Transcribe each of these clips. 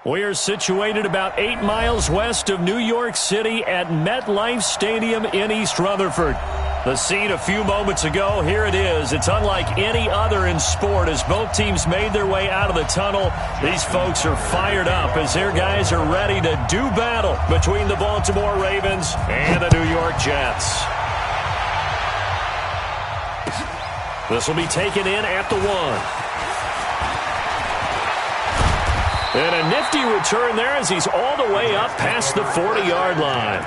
We're situated about 8 miles west of New York City at MetLife Stadium in East Rutherford. The scene a few moments ago, here it is. It's unlike any other in sport as both teams made their way out of the tunnel. These folks are fired up as their guys are ready to do battle between the Baltimore Ravens and the New York Jets. This will be taken in at the 1. And a nifty return there as he's all the way up past the 40-yard line.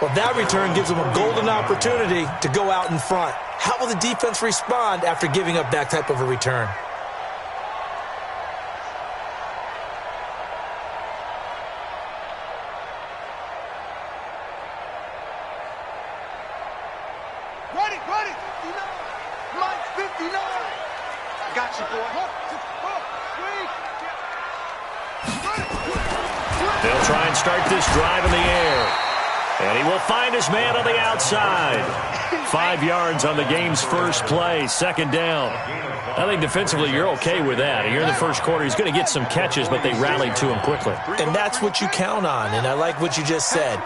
Well, that return gives them a golden opportunity to go out in front. How will the defense respond after giving up that type of a return? Ready, 59, Mike 59. I got you, boy. They'll try and start this drive in the air. And he will find his man on the outside. 5 yards on the game's first play, second down. I think defensively you're okay with that. Here in the first quarter, he's going to get some catches, but they rallied to him quickly. And that's what you count on, and I like what you just said.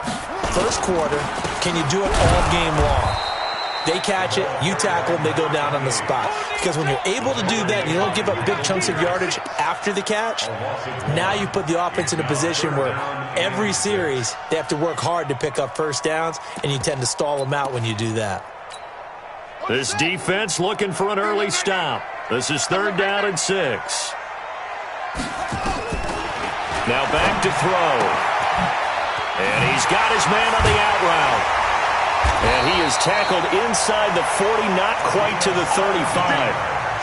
First quarter, can you do it all game long? They catch it, you tackle them, they go down on the spot. Because when you're able to do that, you don't give up big chunks of yardage after the catch. Now you put the offense in a position where every series they have to work hard to pick up first downs, and you tend to stall them out when you do that. This defense looking for an early stop. This is 3rd down and 6. Now back to throw. And he's got his man on the out route. And he is tackled inside the 40, not quite to the 35.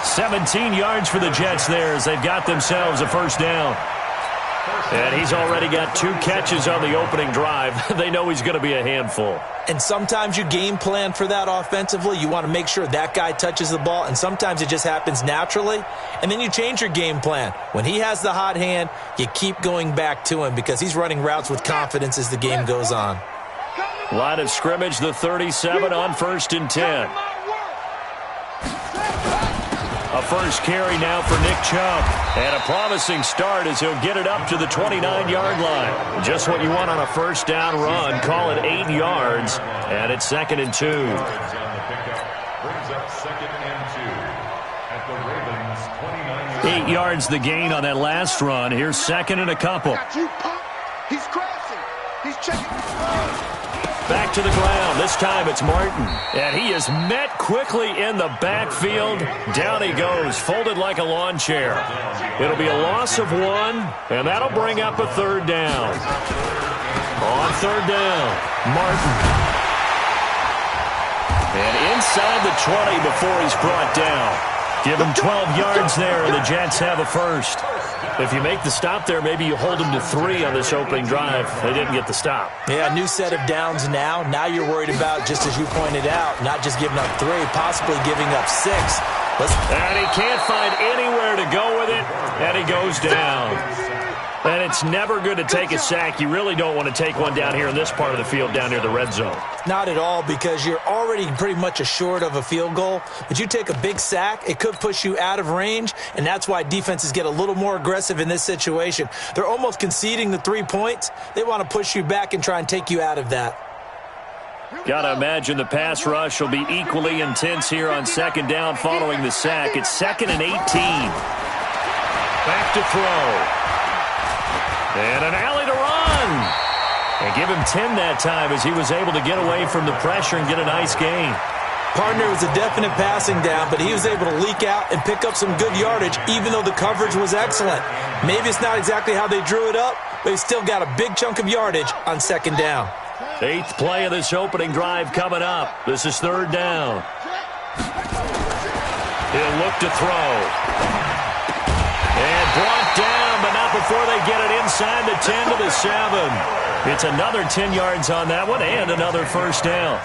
17 yards for the Jets there as they've got themselves a first down. And he's already got 2 catches on the opening drive. They know he's going to be a handful. And sometimes you game plan for that offensively. You want to make sure that guy touches the ball, and sometimes it just happens naturally. And then you change your game plan. When he has the hot hand, you keep going back to him because he's running routes with confidence as the game goes on. Line of scrimmage, the 37 on 1st and 10. A first carry now for Nick Chubb. And a promising start as he'll get it up to the 29-yard line. Just what you want on a first down run. Call it 8 yards. And it's 2nd and 2. Brings up 2nd and 2 at the Ravens' 29-yard line. 8 yards the gain on that last run. Here's 2nd and a couple. He's crashing. He's checking. Back to the ground. This time it's Martin. And he is met quickly in the backfield. Down he goes, folded like a lawn chair. It'll be a loss of 1, and that'll bring up a 3rd down. On 3rd down, Martin. And inside the 20 before he's brought down. Give him 12 yards there, and the Jets have a first. If you make the stop there, maybe you hold them to 3 on this opening drive. They didn't get the stop. Yeah, new set of downs now. Now you're worried about, just as you pointed out, not just giving up 3, possibly giving up 6. And he can't find anywhere to go with it, and he goes down. And it's never good to take a sack. You really don't want to take one down here in this part of the field, down near the red zone. Not at all, because you're already pretty much assured of a field goal. But you take a big sack, it could push you out of range, and that's why defenses get a little more aggressive in this situation. They're almost conceding the 3 points. They want to push you back and try and take you out of that. Got to imagine the pass rush will be equally intense here on 2nd down following the sack. It's 2nd and 18. Back to throw. And an alley to run. And give him 10 that time as he was able to get away from the pressure and get a nice gain. Partner was a definite passing down, but he was able to leak out and pick up some good yardage, even though the coverage was excellent. Maybe it's not exactly how they drew it up, but he still got a big chunk of yardage on 2nd down. 8th play of this opening drive coming up. This is 3rd down. He'll look to throw. And brought down, but not before they get it inside the 10 to the 7. It's another 10 yards on that one and another first down.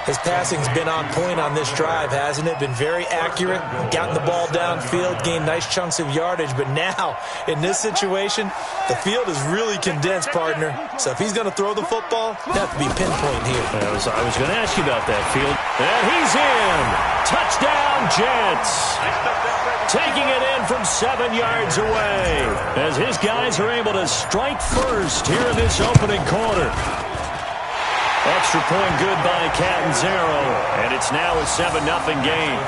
His passing's been on point on this drive, hasn't it? Been very accurate, gotten the ball downfield, gained nice chunks of yardage. But now, in this situation, the field is really condensed, partner. So if he's going to throw the football, it'll have to be pinpoint here. I was going to ask you about that, Field. And he's in. Touchdown, Jets. Taking it in from 7 yards away as his guys are able to strike first here in this opening quarter. Extra point good by Catanzaro, and it's now a 7-0 game.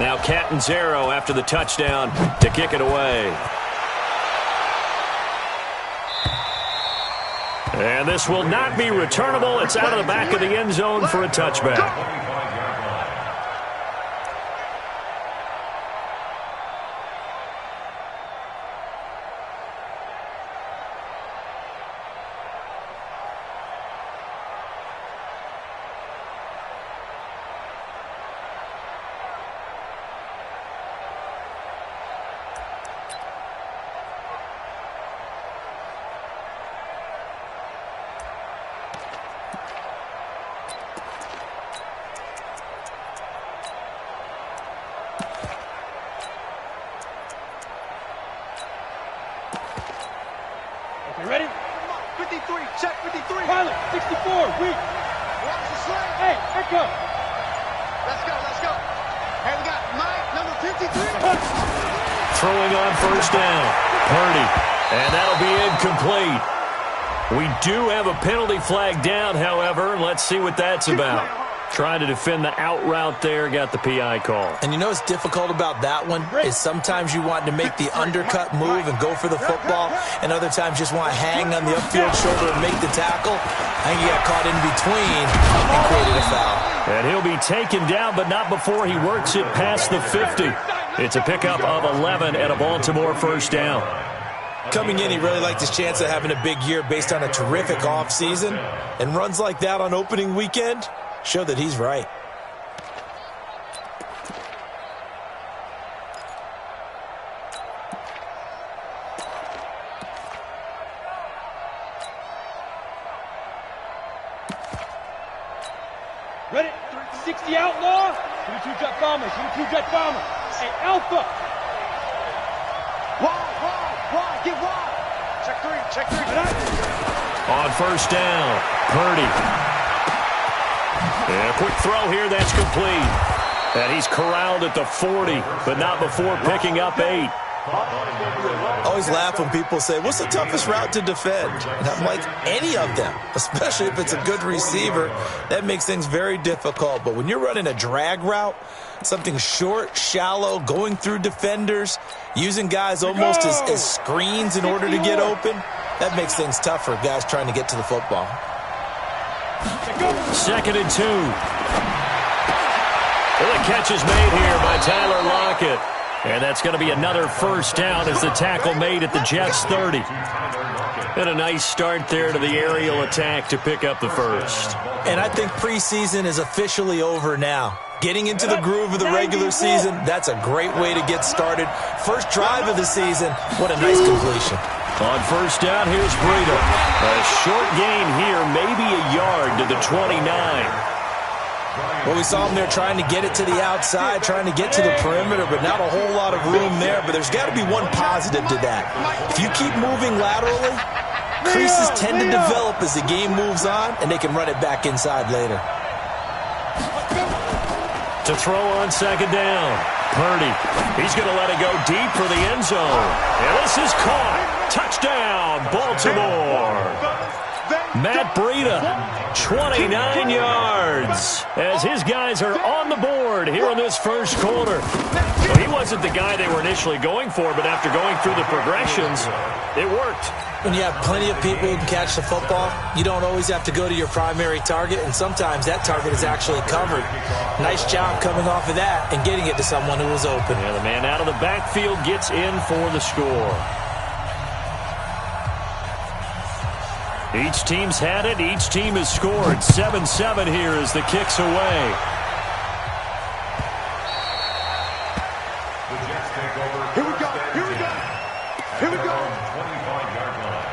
Now Catanzaro after the touchdown to kick it away. And this will not be returnable. It's out of the back of the end zone for a touchback. Ready? 53, check 53. Pilot, 64, weak. Watch the slide. Hey, echo. Let's go, let's go. Hey, we got Mike, number 53. Throwing on first down. Purdy. And that'll be incomplete. We do have a penalty flag down, however. Let's see what that's about. Trying to defend the out route there, got the PI call. And you know what's difficult about that one is sometimes you want to make the undercut move and go for the football, and other times just want to hang on the upfield shoulder and make the tackle. I think he got caught in between and created a foul. And he'll be taken down, but not before he works it past the 50. It's a pickup of 11 and a Baltimore first down. Coming in, he really liked his chance of having a big year based on a terrific offseason, and runs like that on opening weekend show that he's right. Ready? 60 outlaw. 22 jet bomber. 22 jet bomber. Hey, Alpha. Wide, get wide. Check three. On first down, Purdy. Yeah, quick throw here, that's complete. And he's corralled at the 40, but not before picking up 8. Always laugh when people say, what's the toughest route to defend? And I'm like, any of them, especially if it's a good receiver. That makes things very difficult. But when you're running a drag route, something short, shallow, going through defenders, using guys almost as screens in order to get open, that makes things tough for guys trying to get to the football. 2nd and 2. Well, the catch is made here by Tyler Lockett. And that's going to be another first down as the tackle made at the Jets' 30. And a nice start there to the aerial attack to pick up the first. And I think preseason is officially over now. Getting into the groove of the regular season, that's a great way to get started. First drive of the season, what a nice completion. On first down, here's Breida. A short gain here, maybe a yard to the 29. Well, we saw him there trying to get it to the outside, trying to get to the perimeter, but not a whole lot of room there. But there's got to be one positive to that. If you keep moving laterally, creases tend to develop as the game moves on, and they can run it back inside later. To throw on second down, Purdy. He's going to let it go deep for the end zone. And this is caught. Touchdown, Baltimore. Matt Breida, 29 yards, as his guys are on the board here in this first quarter. Well, he wasn't the guy they were initially going for, but after going through the progressions, it worked. When you have plenty of people who can catch the football, you don't always have to go to your primary target, and sometimes that target is actually covered. Nice job coming off of that and getting it to someone who was open. Yeah, the man out of the backfield gets in for the score. Each team's had it. Each team has scored. 7-7 here as the kick's away. The Jets take over. Here we go. Here we go. Here we go. 25-yard line.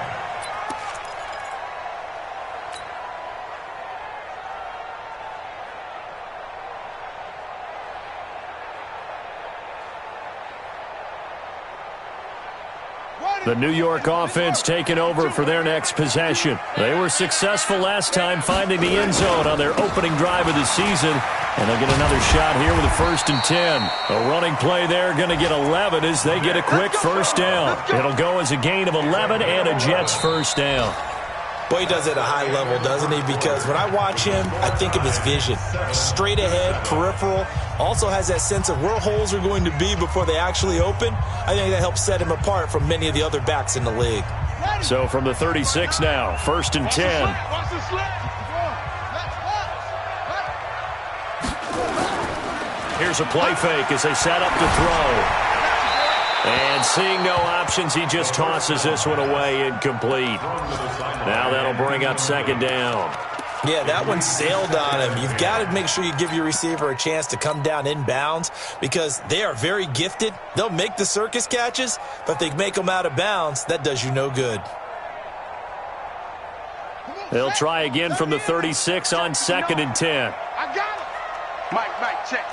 The New York offense taking over for their next possession. They were successful last time finding the end zone on their opening drive of the season, and they'll get another shot here with a 1st and 10. A running play there going to get 11 as they get a quick first down. It'll go as a gain of 11 and a Jets first down. Boy, he does it at a high level, doesn't he? Because when I watch him, I think of his vision. Straight ahead, peripheral. Also has that sense of where holes are going to be before they actually open. I think that helps set him apart from many of the other backs in the league. So from the 36 now, 1st and 10. Watch the slip. Here's a play fake as they set up to throw. And seeing no options, he just tosses this one away incomplete. Now that'll bring up 2nd down. Yeah, that one sailed on him. You've got to make sure you give your receiver a chance to come down inbounds because they are very gifted. They'll make the circus catches, but if they make them out of bounds, that does you no good. They'll try again from the 36 on 2nd and 10. I got it. Mike, check.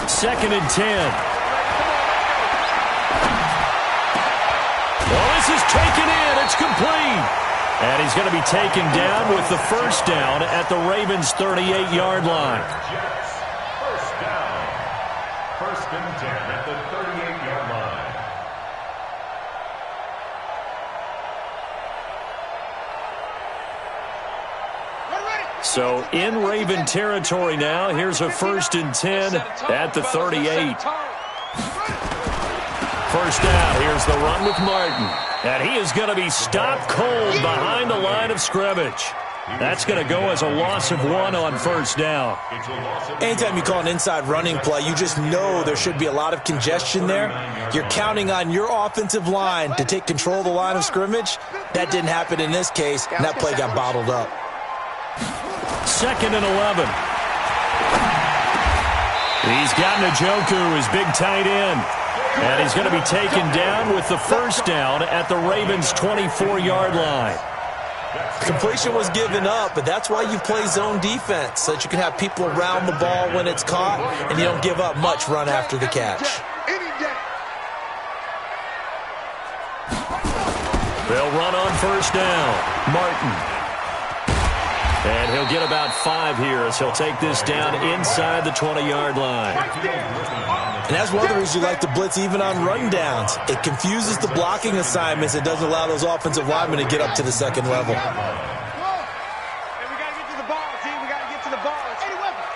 2nd and 10. Well, this is taken in. It's complete. And he's going to be taken down with the first down at the Ravens' 38-yard line. Jets, first down. 1st and 10 at the 38-yard line. So in Raven territory now. Here's a 1st and 10 at the 38. First down. Here's the run with Martin. And he is going to be stopped cold behind the line of scrimmage. That's going to go as a loss of 1 on 1st down. Anytime you call an inside running play, you just know there should be a lot of congestion there. You're counting on your offensive line to take control of the line of scrimmage. That didn't happen in this case, and that play got bottled up. 2nd and 11. He's got Njoku, his big tight end. And he's going to be taken down with the first down at the Ravens' 24-yard line. Completion was given up, but that's why you play zone defense, so that you can have people around the ball when it's caught, and you don't give up much run after the catch. They'll run on first down. Martin. And he'll get about 5 here as he'll take this down inside the 20-yard line. And that's one of the reasons you like to blitz even on run downs. It confuses the blocking assignments. It doesn't allow those offensive linemen to get up to the second level. Hey, we got to get to the ball, team. We got to get to the ball. Any weapon.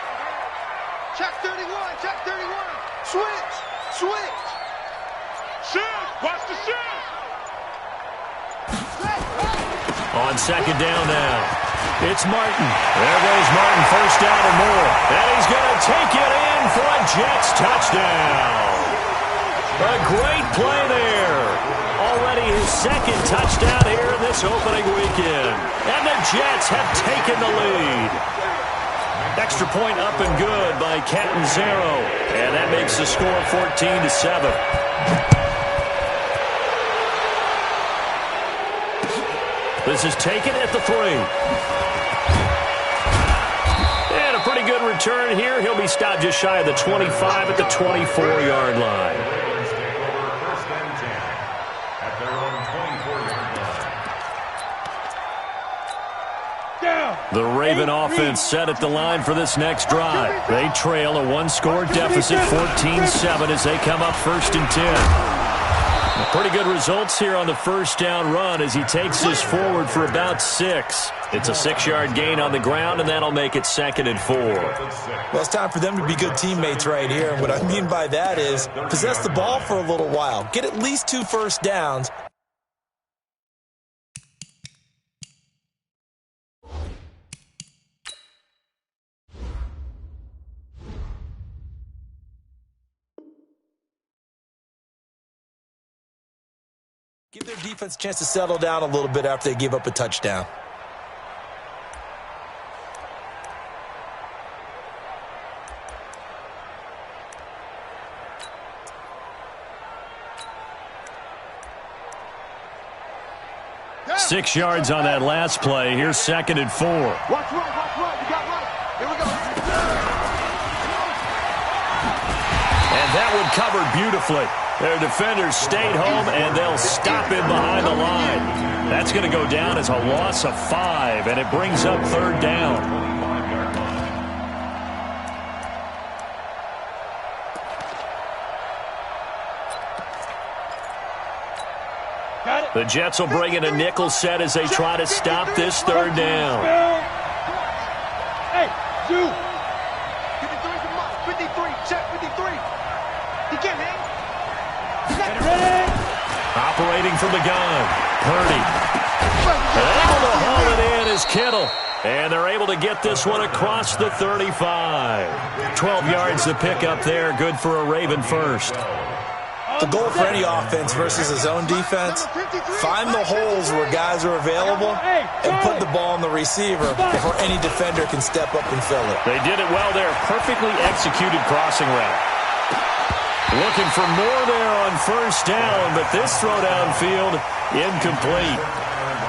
Check 31. Switch. Shift. Watch the shift. On 2nd down now. It's Martin. There goes Martin, first down and more. And he's going to take it in for a Jets touchdown. A great play there. Already his 2nd touchdown here in this opening weekend. And the Jets have taken the lead. Extra point up and good by Catanzaro. And that makes the score 14-7. This is taken at the 3. And a pretty good return here. He'll be stopped just shy of the 25 at the 24-yard line. First and 10 at their own 24-yard line. Down. The Raven offense set at the line for this next drive. They trail a 1-score deficit, 14-7, as they come up 1st and 10. Pretty good results here on the first down run as he takes this forward for about 6. It's a 6-yard gain on the ground, and that'll make it 2nd and 4. Well, it's time for them to be good teammates right here. And what I mean by that is possess the ball for a little while. Get at least 2 first downs. Give their defense a chance to settle down a little bit after they give up a touchdown. 6 yards on that last play. Here's 2nd and 4. Watch right, watch right. You got right. Here we go. And that one covered beautifully. Their defenders stayed home, and they'll stop him behind the line. That's going to go down as a loss of 5, and it brings up 3rd down. The Jets will bring in a nickel set as they try to stop this 3rd down. Hey, Zoo. 53 from Mike. 53. Check 53. He can't hang. Get ready. Operating from the gun. Purdy. Able to haul it in is Kittle. And they're able to get this one across the 35. 12 yards to pick up there. Good for a Raven first. The goal for any offense versus a zone defense, find the holes where guys are available and put the ball on the receiver before any defender can step up and fill it. They did it well there. Perfectly executed crossing route. Looking for more there on 1st down, but this throw downfield incomplete.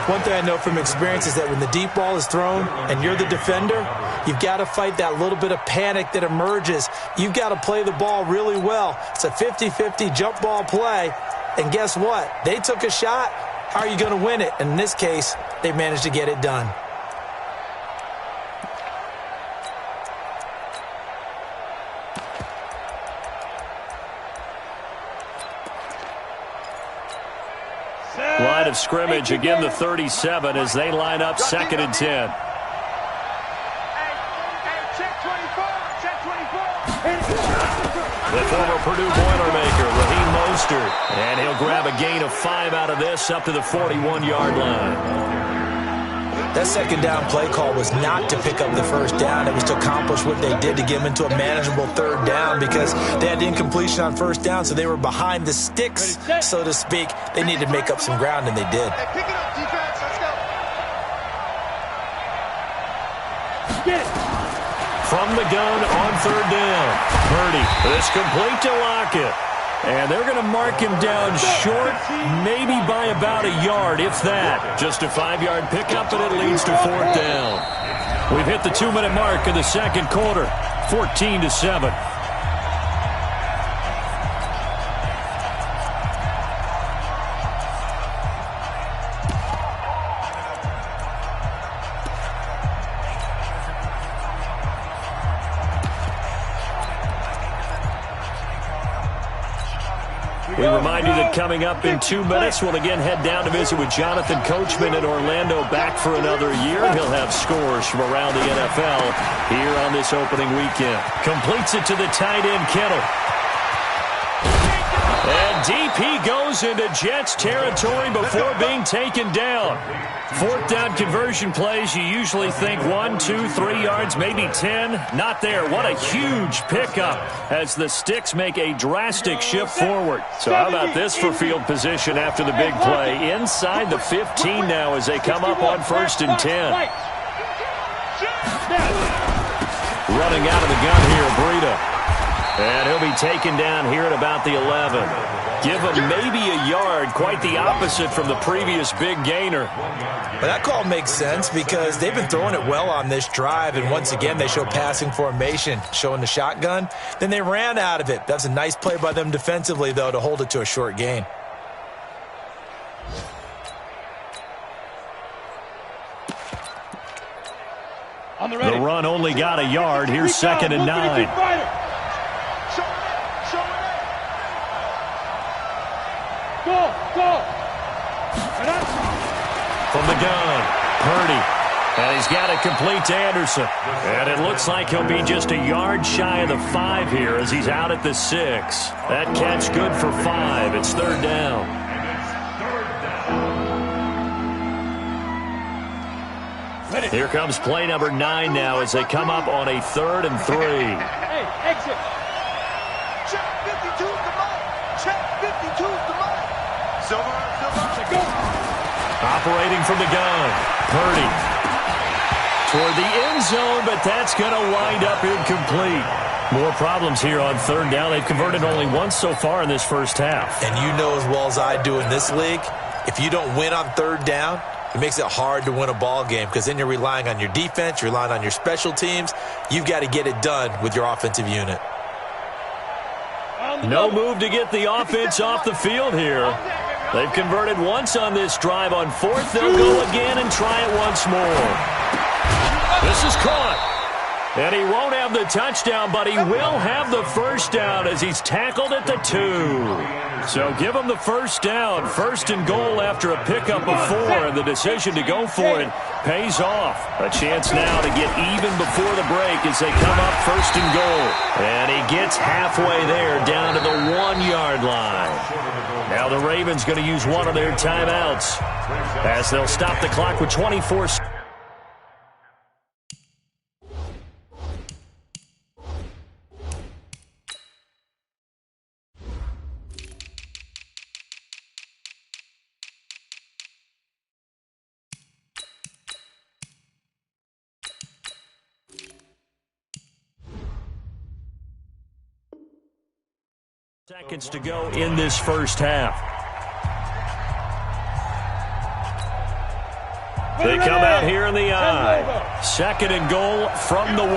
One thing I know from experience is that when the deep ball is thrown and you're the defender, you've got to fight that little bit of panic that emerges. You've got to play the ball really well. It's a 50-50 jump ball play. And guess what? They took a shot. How are you going to win it? And in this case, they managed to get it done. Line of scrimmage, again the 37 as they line up 2nd and 10. Hey, check 24. Check 24. The former Purdue Boilermaker, Raheem Mostert. And he'll grab a gain of 5 out of this up to the 41-yard line. That 2nd down play call was not to pick up the 1st down. It was to accomplish what they did to get them into a manageable 3rd down because they had incompletion on 1st down, so they were behind the sticks, so to speak. They needed to make up some ground, and they did. Hey, pick it up, defense. Let's go. Get it. From the gun on 3rd down. Purdy, this complete to Lockett. And they're going to mark him down short, maybe by about a yard, if that. Just a 5-yard pickup, and it leads to 4th down. We've hit the 2-minute mark in the 2nd quarter, 14-7. We remind you that coming up in 2 minutes, we'll again head down to visit with Jonathan Coachman in Orlando, back for another year. He'll have scores from around the NFL here on this opening weekend. Completes it to the tight end, Kittle. And deep he goes into Jets territory before being taken down. 4th down conversion plays, you usually think 1, 2, 3 yards, maybe 10. Not there. What a huge pickup as the sticks make a drastic shift forward. So how about this for field position after the big play? Inside the 15 now as they come up on 1st and 10. Running out of the gun here, Breida. And he'll be taken down here at about the 11. Give him maybe a yard, quite the opposite from the previous big gainer. But that call makes sense because they've been throwing it well on this drive, and once again they show passing formation, showing the shotgun. Then they ran out of it. That's a nice play by them defensively, though, to hold it to a short gain. The run only got a yard. Here's 2nd and 9. Go. From the gun, Purdy. And he's got it complete to Anderson. And it looks like he'll be just a yard shy of the 5 here as he's out at the 6. That catch good for 5. It's 3rd down. Here comes play number 9 now as they come up on a 3rd and 3. Hey, exit. Check 52's the mark. Check 52's the mark. Silver. Go. Operating from the gun, Purdy. Toward the end zone, but that's going to wind up incomplete. More problems here on 3rd down. They've converted only once so far in this first half. And you know as well as I do in this league, if you don't win on 3rd down, It makes it hard to win a ball game because then you're relying on your defense, you're relying on your special teams. You've got to get it done with your offensive unit. No move to get the offense off the field here. They've converted once on this drive. On fourth, they'll go again and try it once more. This is caught. And he won't have the touchdown, but he will have the first down as he's tackled at the 2. So give him the first down. First and goal after a pickup of 4, and the decision to go for it pays off. A chance now to get even before the break as they come up first and goal. And he gets halfway there down to the 1-yard line. Now the Ravens going to use one of their timeouts as they'll stop the clock with 24 seconds. Seconds to go in this first half. They come out here in the I. Second and goal from the 1.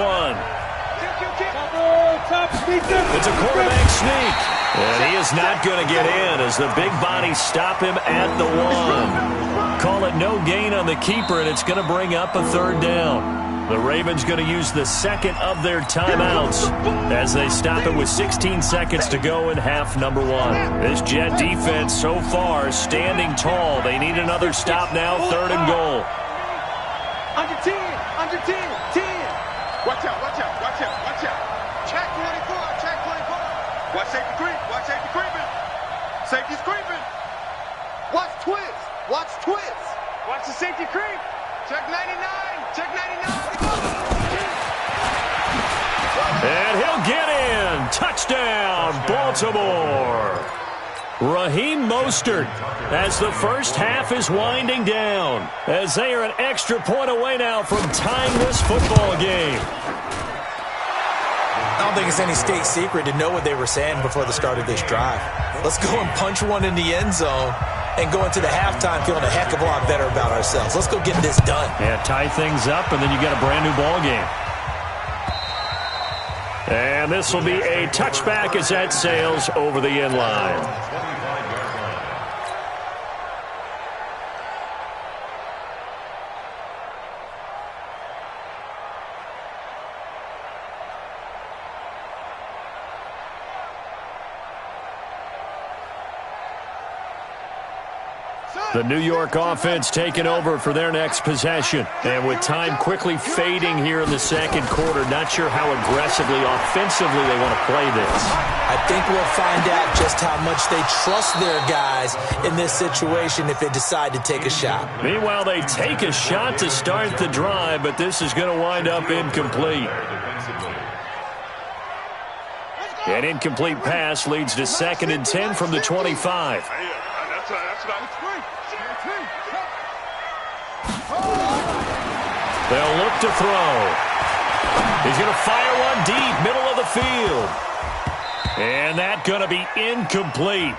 It's a quarterback sneak. And he is not going to get in as the big bodies stop him at the 1. Call it no gain on the keeper, and it's going to bring up a third down. The Ravens going to use the second of their timeouts as they stop it with 16 seconds to go in half number 1. This Jet defense so far standing tall. They need another stop now, third and goal. Under 10, 10. Watch out, watch out, watch out, watch out. Check 24, check 24. Watch safety creep, watch safety creeping. Safety's creeping. Watch twist, watch twist. Watch the safety creep. Check 99, check 99. And he'll get in. Touchdown, Baltimore. Raheem Mostert as the first half is winding down as they are an extra point away now from tying this football game. I don't think it's any state secret to know what they were saying before the start of this drive. Let's go and punch one in the end zone and go into the halftime feeling a heck of a lot better about ourselves. Let's go get this done. Yeah, tie things up, and then you got a brand new ball game. And this will be a touchback as that sails over the end line. The New York offense taking over for their next possession. And with time quickly fading here in the second quarter, not sure how aggressively, offensively they want to play this. I think we'll find out just how much they trust their guys in this situation if they decide to take a shot. Meanwhile, they take a shot to start the drive, but this is going to wind up incomplete. An incomplete pass leads to 2nd and 10 from the 25. They'll look to throw. He's going to fire one deep, middle of the field. And that's going to be incomplete.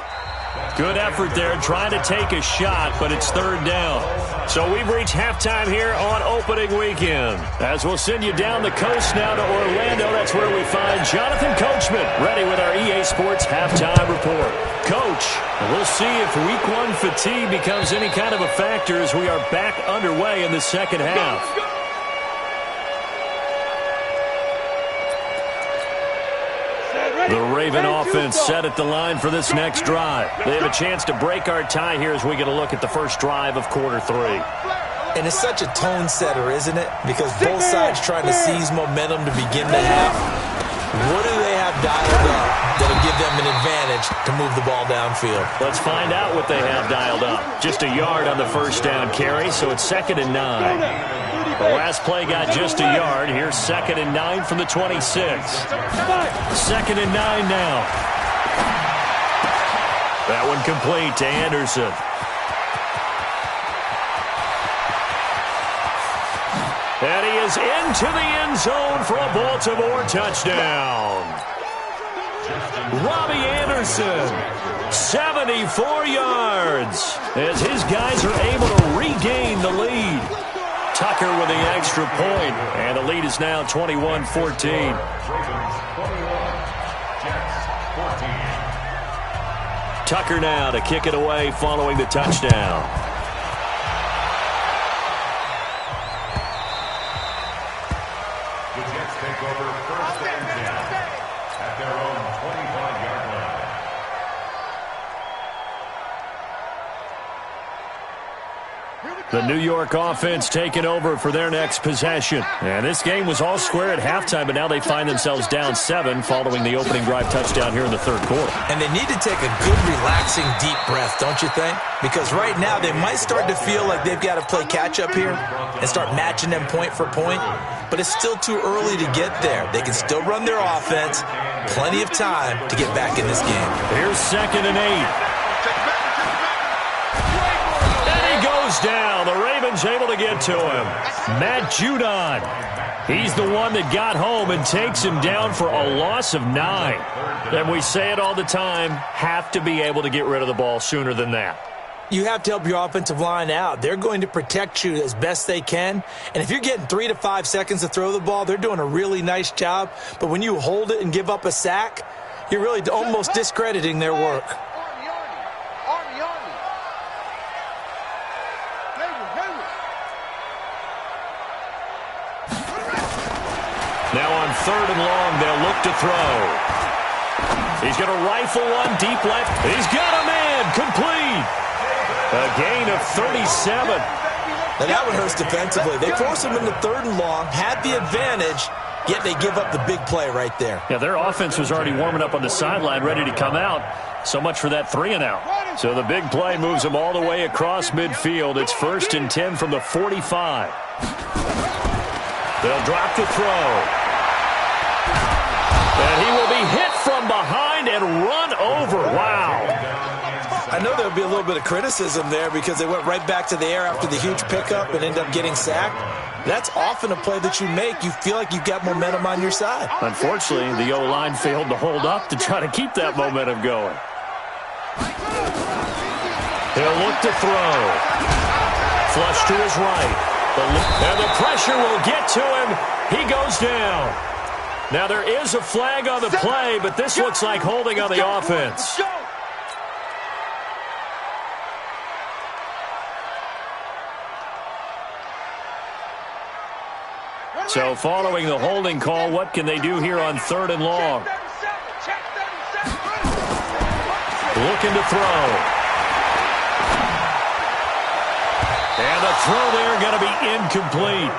Good effort there trying to take a shot, but it's third down. So we've reached halftime here on opening weekend. As we'll send you down the coast now to Orlando, that's where we find Jonathan Coachman ready with our EA Sports halftime report. Coach, we'll see if week 1 fatigue becomes any kind of a factor as we are back underway in the second half. The Raven offense set at the line for this next drive. They have a chance to break our tie here as we get a look at the first drive of quarter 3. And it's such a tone setter, isn't it? Because both sides trying to seize momentum to begin the half. What do they have dialed up that'll give them an advantage to move the ball downfield? Let's find out what they have dialed up. Just a yard on the first down carry, so it's 2nd and 9. The last play got just a yard. Here's 2nd and 9 from the 26. 2nd and 9 now. That one complete to Anderson. And he is into the end zone for a Baltimore touchdown. Robbie Anderson 74 yards as his guys are able to regain the lead. Tucker with the extra point, and the lead is now 21-14. Tucker now to kick it away following the touchdown. The Jets take over first and 10 at their own 25-yard line. The New York offense taking over for their next possession. And this game was all square at halftime, but now they find themselves down 7 following the opening drive touchdown here in the third quarter. And they need to take a good, relaxing, deep breath, don't you think? Because right now they might start to feel like they've got to play catch-up here and start matching them point for point. But it's still too early to get there. They can still run their offense. Plenty of time to get back in this game. Here's 2nd and 8. Down. The Ravens able to get to him. Matt Judon. He's the one that got home and takes him down for a loss of 9. And we say it all the time, have to be able to get rid of the ball sooner than that. You have to help your offensive line out. They're going to protect you as best they can. And if you're getting 3 to 5 seconds to throw the ball, they're doing a really nice job. But when you hold it and give up a sack, you're really almost discrediting their work. Now on 3rd and long, they'll look to throw. He's going to rifle one deep left. He's got a man complete. A gain of 37. Now that one hurts defensively. They force him into 3rd and long, had the advantage, yet they give up the big play right there. Yeah, their offense was already warming up on the sideline, ready to come out. So much for that 3 and out. So the big play moves them all the way across midfield. It's 1st and 10 from the 45. They'll drop to throw. And he will be hit from behind and run over. Wow. I know there'll be a little bit of criticism there because they went right back to the air after the huge pickup and ended up getting sacked. That's often a play that you make. You feel like you've got momentum on your side. Unfortunately, the O-line failed to hold up to try to keep that momentum going. He'll look to throw. Flush to his right. And the pressure will get to him. He goes down. Now there is a flag on the play, but this looks like holding on the offense. So following the holding call, what can they do here on 3rd and long? Looking to throw. And the throw there going to be incomplete.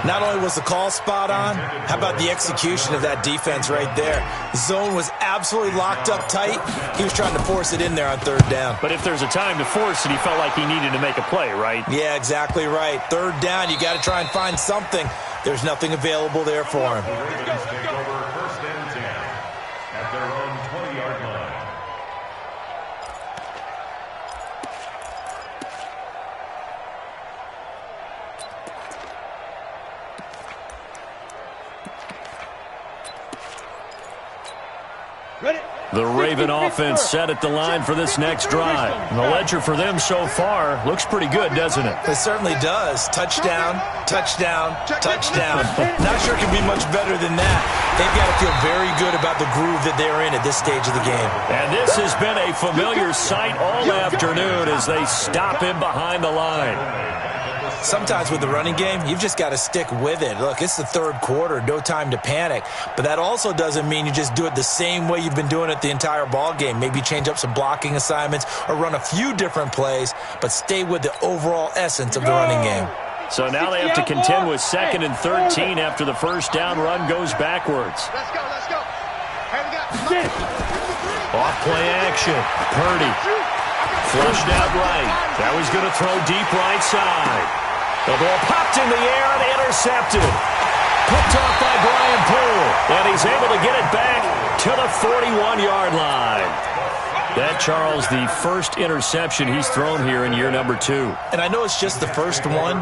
Not only was the call spot on, how about the execution of that defense right there? The zone was absolutely locked up tight. He was trying to force it in there on 3rd down. But if there's a time to force it, he felt like he needed to make a play, right? Yeah, exactly right. 3rd down, you got to try and find something. There's nothing available there for him. The Ravens take over 1st and 10 at their own 20-yard line. The Raven offense set at the line for this next drive. And the ledger for them so far looks pretty good, doesn't it? It certainly does. Touchdown, touchdown, touchdown. Not sure it can be much better than that. They've got to feel very good about the groove that they're in at this stage of the game. And this has been a familiar sight all afternoon as they stop him behind the line. Sometimes with the running game, you've just got to stick with it. Look, it's the 3rd quarter, no time to panic. But that also doesn't mean you just do it the same way you've been doing it the entire ball game. Maybe change up some blocking assignments or run a few different plays, but stay with the overall essence of the running game. So now they have to contend with 2nd and 13 after the first down run goes backwards. Let's go, let's go. Hey, we got Off play action. Purdy. Flushed out right. Now he's going to throw deep right side. The ball popped in the air and intercepted. Picked off by Brian Poole. And he's able to get it back to the 41-yard line. That, Charles, the first interception he's thrown here in year number 2. And I know it's just the first one,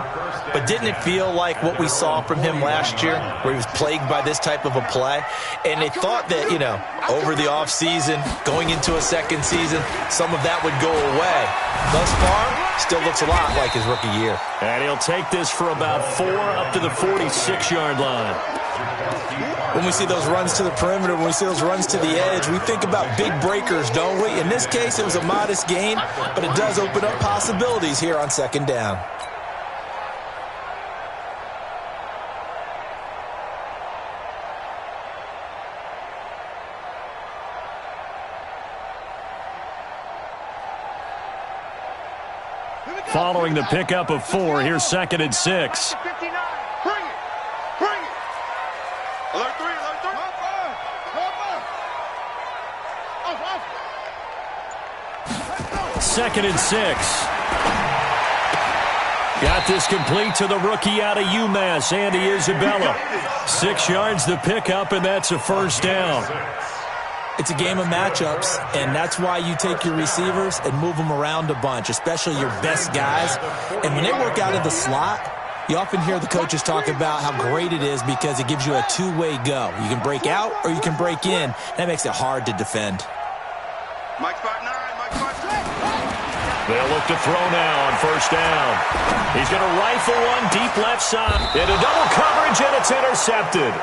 but didn't it feel like what we saw from him last year, where he was plagued by this type of a play? And they thought that, you know, over the offseason, going into a second season, some of that would go away. Thus far, still looks a lot like his rookie year. And he'll take this for about 4 up to the 46-yard line. When we see those runs to the perimeter, when we see those runs to the edge, we think about big breakers, don't we? In this case, it was a modest gain, but it does open up possibilities here on second down. Following the pickup of 4, here's 2nd and 6. 59. Bring it. Bring it. Alert 3. Alert 3. Second and 6. Got this complete to the rookie out of UMass, Andy Isabella. 6 yards the pickup, and that's a first down. It's a game of matchups, and that's why you take your receivers and move them around a bunch, especially your best guys. And when they work out of the slot, you often hear the coaches talk about how great it is because it gives you a two-way go. You can break out or you can break in. That makes it hard to defend. Mike 5'9", Mike 5'6". They'll look to throw now on first down. He's going to rifle one deep left side. Into double coverage, and it's intercepted.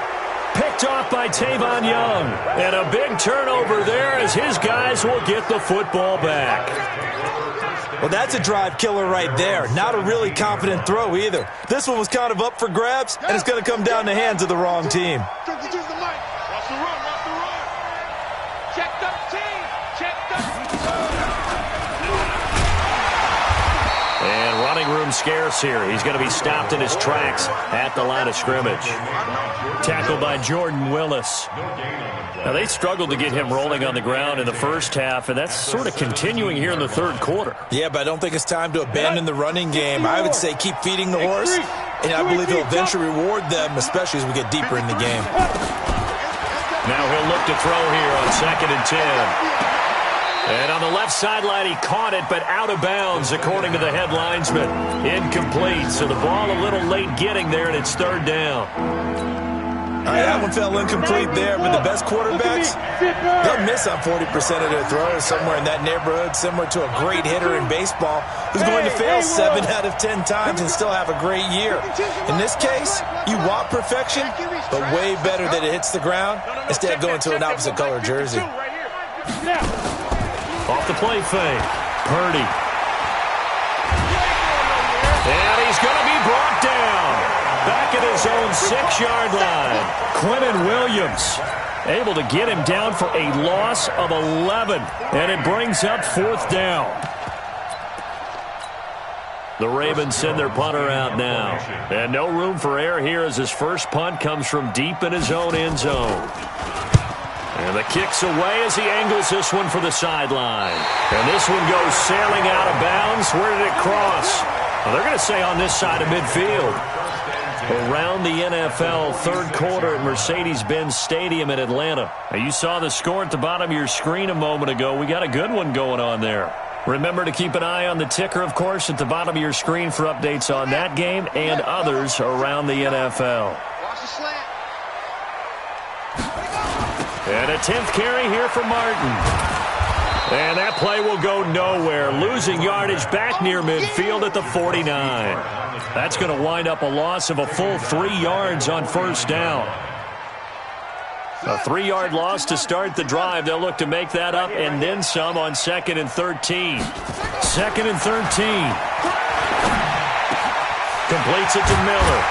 Picked off by Tavon Young. And a big turnover there as his guys will get the football back. Well, that's a drive killer right there. Not a really confident throw either. This one was kind of up for grabs, and it's going to come down the hands of the wrong team. And running room scarce here. He's going to be stopped in his tracks at the line of scrimmage. Tackled by Jordan Willis. Now, they struggled to get him rolling on the ground in the first half, and that's sort of continuing here in the third quarter. Yeah, but I don't think it's time to abandon the running game. I would say keep feeding the horse, and I believe he'll eventually reward them, especially as we get deeper in the game. Now he'll look to throw here on 2nd and 10. And on the left sideline, he caught it, but out of bounds, according to the head linesman. Incomplete, so the ball a little late getting there, and it's third down. All right, that one fell incomplete there, but the best quarterbacks, they'll miss on 40% of their throws, somewhere in that neighborhood, similar to a great hitter in baseball who's going to fail 7 out of 10 times and still have a great year. In this case, you want perfection, but way better that it hits the ground instead of going to an opposite color jersey. Off the play fake. Purdy. And he's going to be brought down. Back at his own 6-yard line. Quinnen Williams able to get him down for a loss of 11. And it brings up 4th down. The Ravens send their punter out now. And no room for error here as his first punt comes from deep in his own end zone. And the kick's away as he angles this one for the sideline. And this one goes sailing out of bounds. Where did it cross? Well, they're going to say on this side of midfield. Around the NFL, third quarter at Mercedes-Benz Stadium in Atlanta. Now, you saw the score at the bottom of your screen a moment ago. We got a good one going on there. Remember to keep an eye on the ticker, of course, at the bottom of your screen for updates on that game and others around the NFL. Watch the slant. And a 10th carry here for Martin. And that play will go nowhere. Losing yardage back near midfield at the 49. That's going to wind up a loss of a full 3 yards on first down. A 3-yard loss to start the drive. They'll look to make that up and then some on 2nd and 13. 2nd and 13. Completes it to Miller.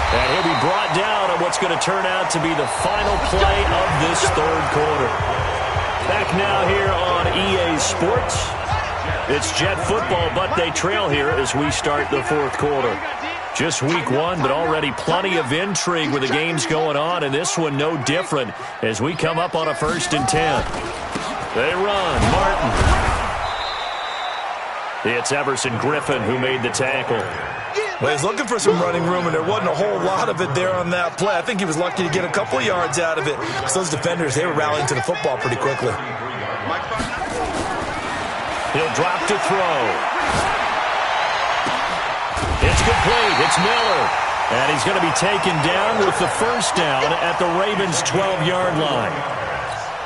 And he'll be brought down on what's going to turn out to be the final play of this third quarter. Back now here on EA Sports. It's Jet football, but they trail here as we start the fourth quarter. Just week 1, but already plenty of intrigue with the games going on, and this one no different as we come up on a 1st and 10. They run. Martin. It's Everson Griffin who made the tackle. Well, he's looking for some running room, and there wasn't a whole lot of it there on that play. I think he was lucky to get a couple of yards out of it. So those defenders, they were rallying to the football pretty quickly. Mike 5'9". He'll drop to throw. It's complete. It's Miller. And he's going to be taken down with the first down at the Ravens' 12-yard line.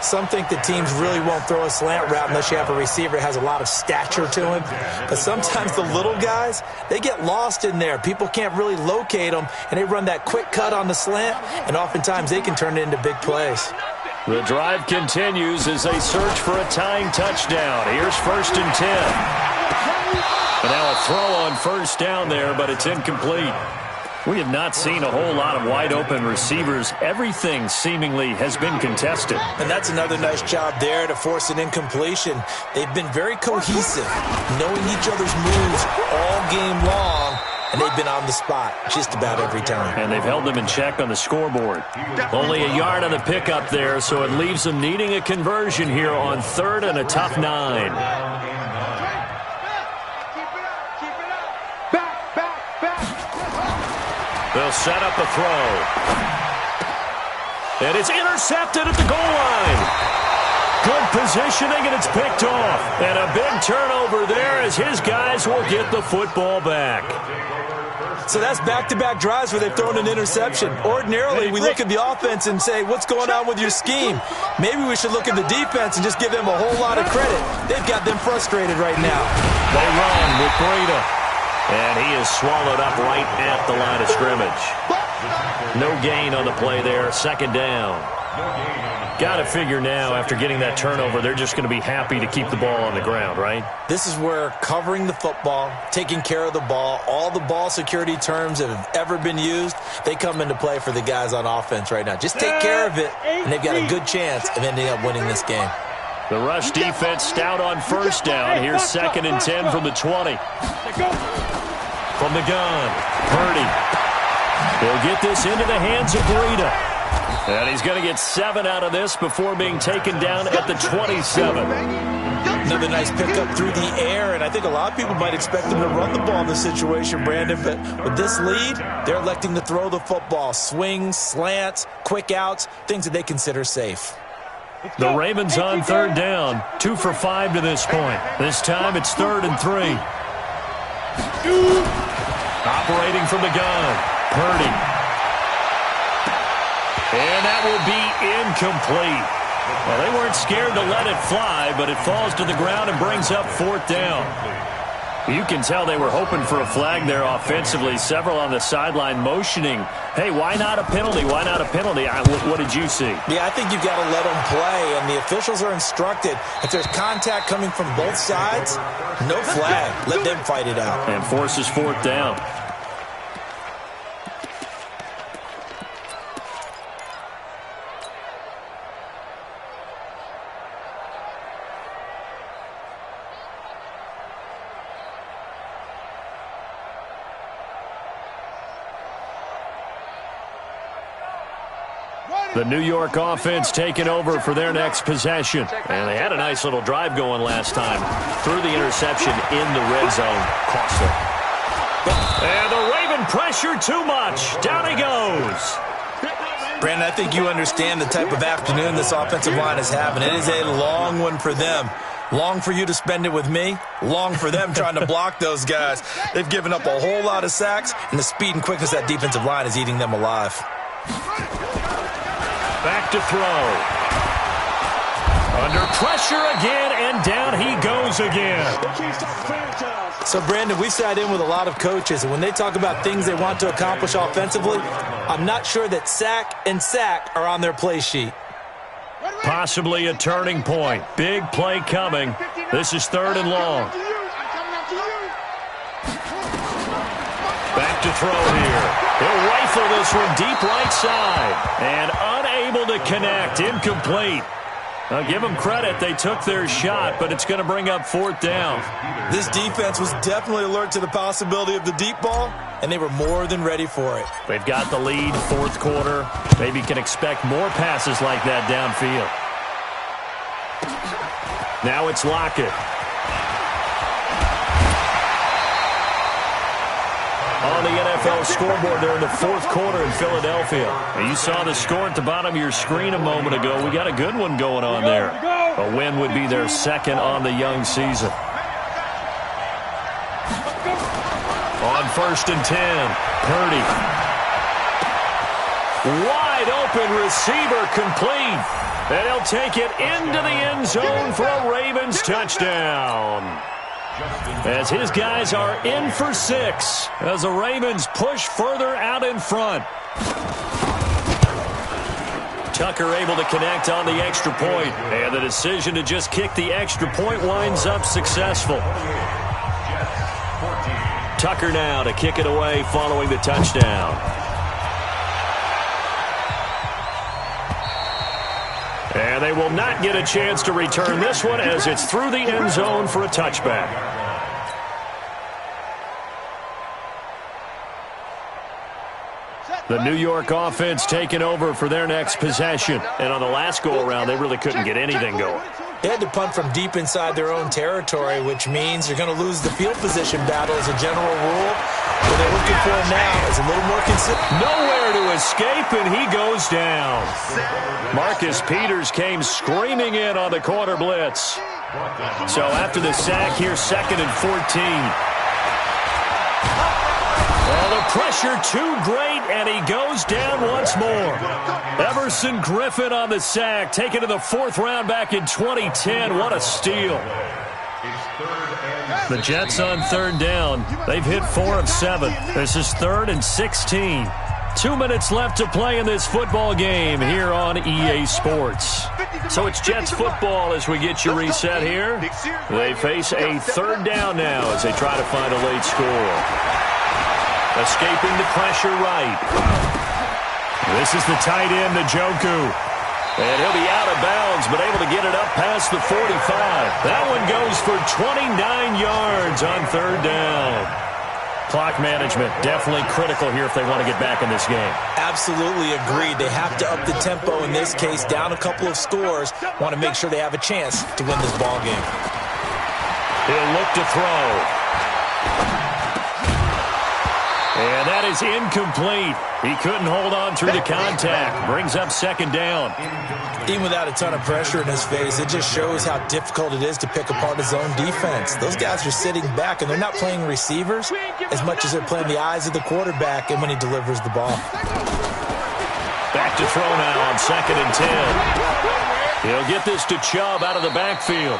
Some think that teams really won't throw a slant route unless you have a receiver that has a lot of stature to him. But sometimes the little guys, they get lost in there. People can't really locate them, and they run that quick cut on the slant, and oftentimes they can turn it into big plays. The drive continues as they search for a tying touchdown. Here's 1st and 10. And now a throw on first down there, but it's incomplete. We have not seen a whole lot of wide-open receivers. Everything seemingly has been contested. And that's another nice job there to force an incompletion. They've been very cohesive, knowing each other's moves all game long, and they've been on the spot just about every time. And they've held them in check on the scoreboard. Only a yard on the pickup there, so it leaves them needing a conversion here on 3rd and a tough 9. They'll set up a throw. And it's intercepted at the goal line. Good positioning, and it's picked off. And a big turnover there as his guys will get the football back. So that's back-to-back drives where they've thrown an interception. Ordinarily, we look at the offense and say, what's going on with your scheme? Maybe we should look at the defense and just give them a whole lot of credit. They've got them frustrated right now. They run with Breida. And he is swallowed up right at the line of scrimmage. No gain on the play there. 2nd down. Got to figure now, after getting that turnover, they're just going to be happy to keep the ball on the ground, right? This is where covering the football, taking care of the ball, all the ball security terms that have ever been used, they come into play for the guys on offense right now. Just take care of it, and they've got a good chance of ending up winning this game. The rush defense stout on first down. Here's 2nd and 10 from the 20. From the gun, Purdy. He'll get this into the hands of Breida. And he's going to get 7 out of this before being taken down at the 27. Another nice pickup through the air, and I think a lot of people might expect them to run the ball in this situation, Brandon, but with this lead, they're electing to throw the football. Swings, slants, quick outs, things that they consider safe. The Ravens on 3rd down, 2 for 5 to this point. This time it's 3rd and 3. Operating from the gun, Purdy. And that will be incomplete. Well, they weren't scared to let it fly, but it falls to the ground and brings up 4th down. You can tell they were hoping for a flag there offensively. Several on the sideline motioning, hey, why not a penalty? Why not a penalty? What did you see? Yeah, I think you've got to let them play, and the officials are instructed. If there's contact coming from both sides, no flag. Let them fight it out. And forces 4th down. The New York offense taking over for their next possession. And they had a nice little drive going last time. Threw the interception in the red zone. Cost them. And the Raven pressure too much. Down he goes. Brandon, I think you understand the type of afternoon this offensive line is having. It is a long one for them. Long for you to spend it with me. Long for them trying to block those guys. They've given up a whole lot of sacks, and the speed and quickness of that defensive line is eating them alive. Back to throw. Under pressure again, and down he goes again. So, Brandon, we've sat in with a lot of coaches, and when they talk about things they want to accomplish offensively, I'm not sure that sack and sack are on their play sheet. Possibly a turning point. Big play coming. This is 3rd and long. Back to throw here. He'll rifle this one deep right side. And unable to connect. Incomplete. Now, give them credit. They took their shot, but it's going to bring up 4th down. This defense was definitely alert to the possibility of the deep ball, and they were more than ready for it. They've got the lead, 4th quarter. Maybe can expect more passes like that downfield. Now it's Lockett. On the NFL scoreboard there in the 4th quarter in Philadelphia. And you saw the score at the bottom of your screen a moment ago. We got a good one going on there. A win would be their 2nd on the young season. On 1st and 10, Purdy. Wide open receiver complete. And he'll take it into the end zone for a Ravens touchdown. As his guys are in for 6 as the Ravens push further out in front. Tucker able to connect on the extra point, and the decision to just kick the extra point winds up successful. Tucker now to kick it away following the touchdown. And they will not get a chance to return this one as it's through the end zone for a touchback. The New York offense taking over for their next possession. And on the last go-around, they really couldn't get anything going. They had to punt from deep inside their own territory, which means you're going to lose the field position battle as a general rule. What they're looking for now is a little more consistent. Nowhere to escape, and he goes down. Marcus Peters came screaming in on the corner blitz. So after the sack, here's 2nd and 14. Well, the pressure too great, and he goes down once more. Everson Griffin on the sack, taken to the 4th round back in 2010. What a steal. The Jets on 3rd down. They've hit 4 of 7. This is 3rd and 16. 2 minutes left to play in this football game here on EA Sports. So it's Jets football as we get you reset here. They face a 3rd down now as they try to find a late score. Escaping the pressure right. This is the tight end, Njoku. And he'll be out of bounds, but able to get it up past the 45. That one goes for 29 yards on 3rd down. Clock management definitely critical here if they want to get back in this game. Absolutely agreed. They have to up the tempo in this case, down a couple of scores. Want to make sure they have a chance to win this ball game. He'll look to throw. And that is incomplete. He couldn't hold on through the contact. Brings up 2nd down. Even without a ton of pressure in his face, it just shows how difficult it is to pick apart his own defense. Those guys are sitting back, and they're not playing receivers as much as they're playing the eyes of the quarterback and when he delivers the ball. Back to throw now on 2nd and 10. He'll get this to Chubb out of the backfield.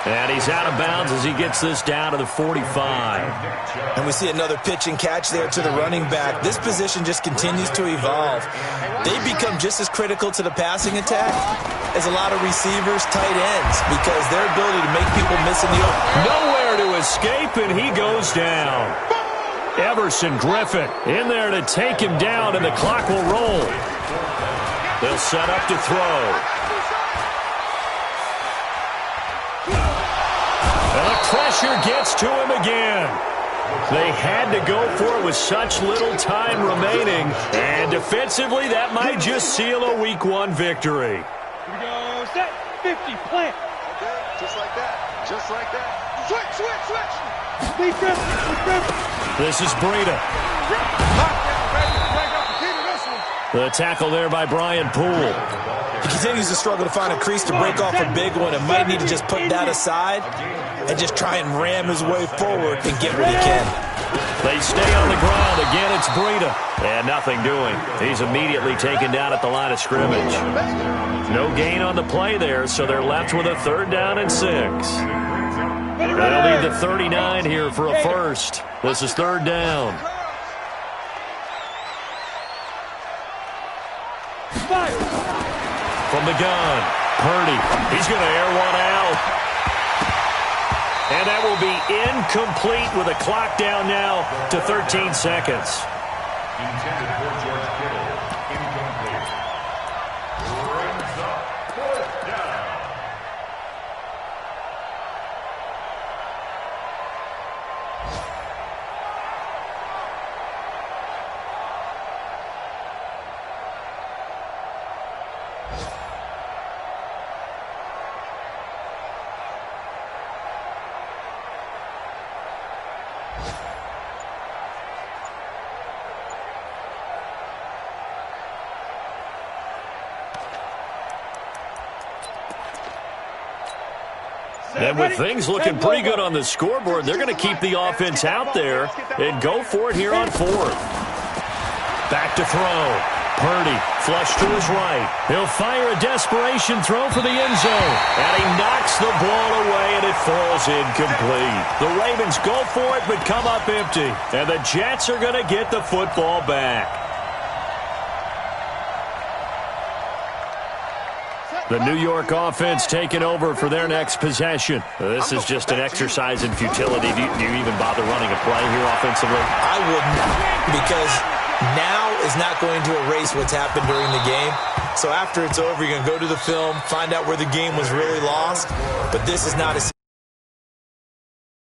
And he's out of bounds as he gets this down to the 45. And we see another pitch and catch there to the running back. This position just continues to evolve. They become just as critical to the passing attack as a lot of receivers, tight ends, because their ability to make people miss in the open. Nowhere to escape, and he goes down. Everson Griffin in there to take him down, and the clock will roll. They'll set up to throw. And the pressure gets to him again. They had to go for it with such little time remaining. And defensively, that might just seal a Week 1 victory. Here we go. Set. 50. Plant. Okay, just like that. Just like that. Switch, switch, switch. Defense. This is Breida. The tackle there by Brian Poole. He continues to struggle to find a crease to break off a big one and might need to just put that aside and just try and ram his way forward and get what he can. They stay on the ground. Again, it's Breida. And nothing doing. He's immediately taken down at the line of scrimmage. No gain on the play there, so they're left with a 3rd down and 6. They'll need the 39 here for a first. This is 3rd down. From the gun, Purdy. He's going to air one out. And that will be incomplete with a clock down now to 13 seconds. Intended for George Kittle. Incomplete. Brings up 4th down. And with things looking pretty good on the scoreboard, they're going to keep the offense out there and go for it here on fourth. Back to throw. Purdy, flush to his right. He'll fire a desperation throw for the end zone. And he knocks the ball away, and it falls incomplete. The Ravens go for it, but come up empty. And the Jets are going to get the football back. The New York offense taking over for their next possession. This is just an exercise in futility. Do you even bother running a play here offensively? I wouldn't, because now is not going to erase what's happened during the game. So after it's over, you're going to go to the film, find out where the game was really lost. But this is not a